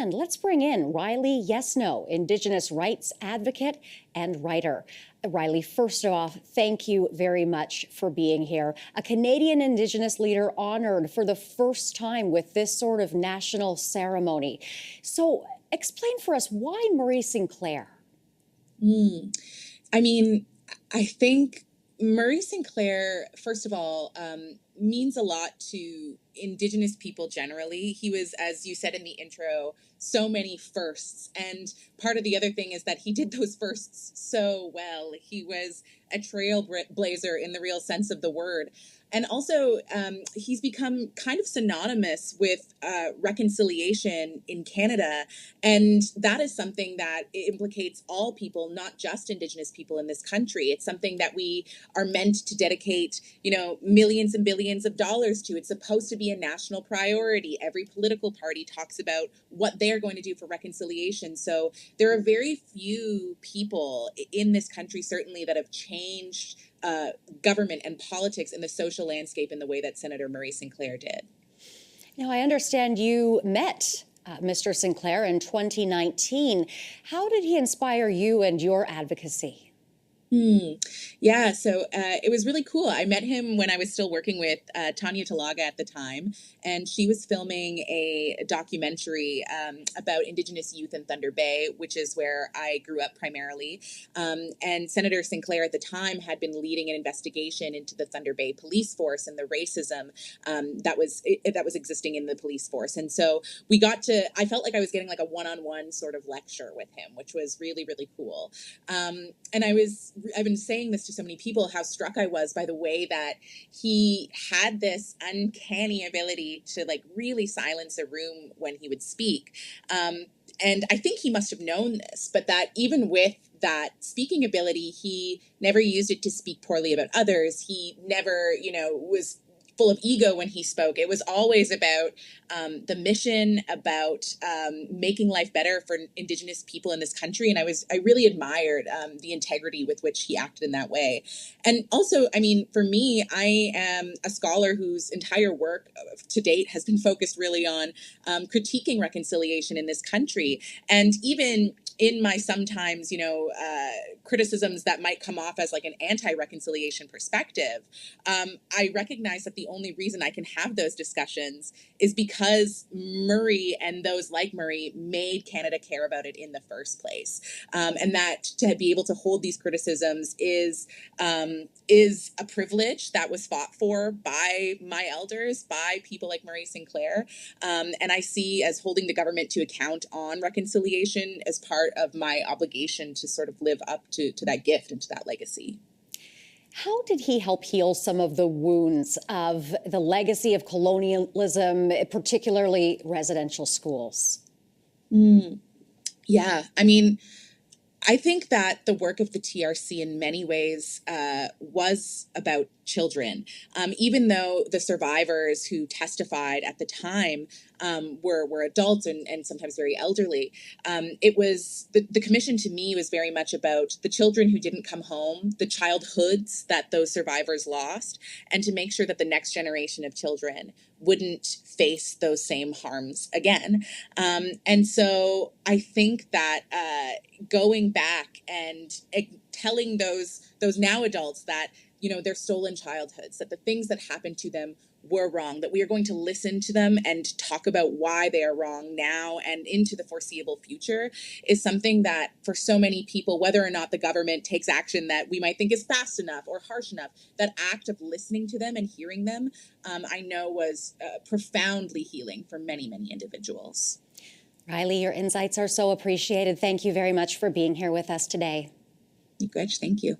And let's bring in Riley Yesno, Indigenous rights advocate and writer. Riley, first off, thank you very much for being here. A Canadian Indigenous leader honored for the first time with this sort of national ceremony. So explain for us, why Murray Sinclair? I think Murray Sinclair, first of all, means a lot to Indigenous people generally. He was, as you said in the intro, so many firsts. And part of the other thing is that he did those firsts so well. He was a trailblazer in the real sense of the word. And also, he's become kind of synonymous with reconciliation in Canada. And that is something that implicates all people, not just Indigenous people in this country. It's something that we are meant to dedicate, millions and billions of dollars to. It's supposed to be a national priority. Every political party talks about what they're going to do for reconciliation. So there are very few people in this country, certainly, that have changed government and politics and the social landscape in the way that Senator Murray Sinclair did. Now, I understand you met Mr. Sinclair in 2019. How did he inspire you and your advocacy? Yeah, so it was really cool. I met him when I was still working with Tanya Talaga at the time, and she was filming a documentary about Indigenous youth in Thunder Bay, which is where I grew up primarily. And Senator Sinclair at the time had been leading an investigation into the Thunder Bay police force and the racism that was existing in the police force. And so I felt like I was getting like a one-on-one sort of lecture with him, which was really, really cool. And I've been saying this to so many people, how struck I was by the way that he had this uncanny ability to like really silence a room when he would speak. And I think he must have known this, but that even with that speaking ability, he never used it to speak poorly about others. He never, was full of ego when he spoke. It was always about the mission, about making life better for Indigenous people in this country. And I really admired the integrity with which he acted in that way. And also, for me, I am a scholar whose entire work to date has been focused really on critiquing reconciliation in this country. And even in my sometimes, criticisms that might come off as like an anti-reconciliation perspective, I recognize that the only reason I can have those discussions is because Murray and those like Murray made Canada care about it in the first place. And that to be able to hold these criticisms is a privilege that was fought for by my elders, by people like Murray Sinclair. And I see as holding the government to account on reconciliation as part of my obligation to sort of live up to that gift and to that legacy. How did he help heal some of the wounds of the legacy of colonialism, particularly residential schools? Yeah, I think that the work of the TRC in many ways was about children, even though the survivors who testified at the time were adults and sometimes very elderly. It was the commission to me was very much about the children who didn't come home, the childhoods that those survivors lost, and to make sure that the next generation of children wouldn't face those same harms again. And so I think that going back and telling those now adults that, their stolen childhoods, that the things that happened to them were wrong, that we are going to listen to them and talk about why they are wrong now and into the foreseeable future is something that for so many people, whether or not the government takes action that we might think is fast enough or harsh enough, that act of listening to them and hearing them, I know was profoundly healing for many, many individuals. Riley, your insights are so appreciated. Thank you very much for being here with us today. Good, thank you.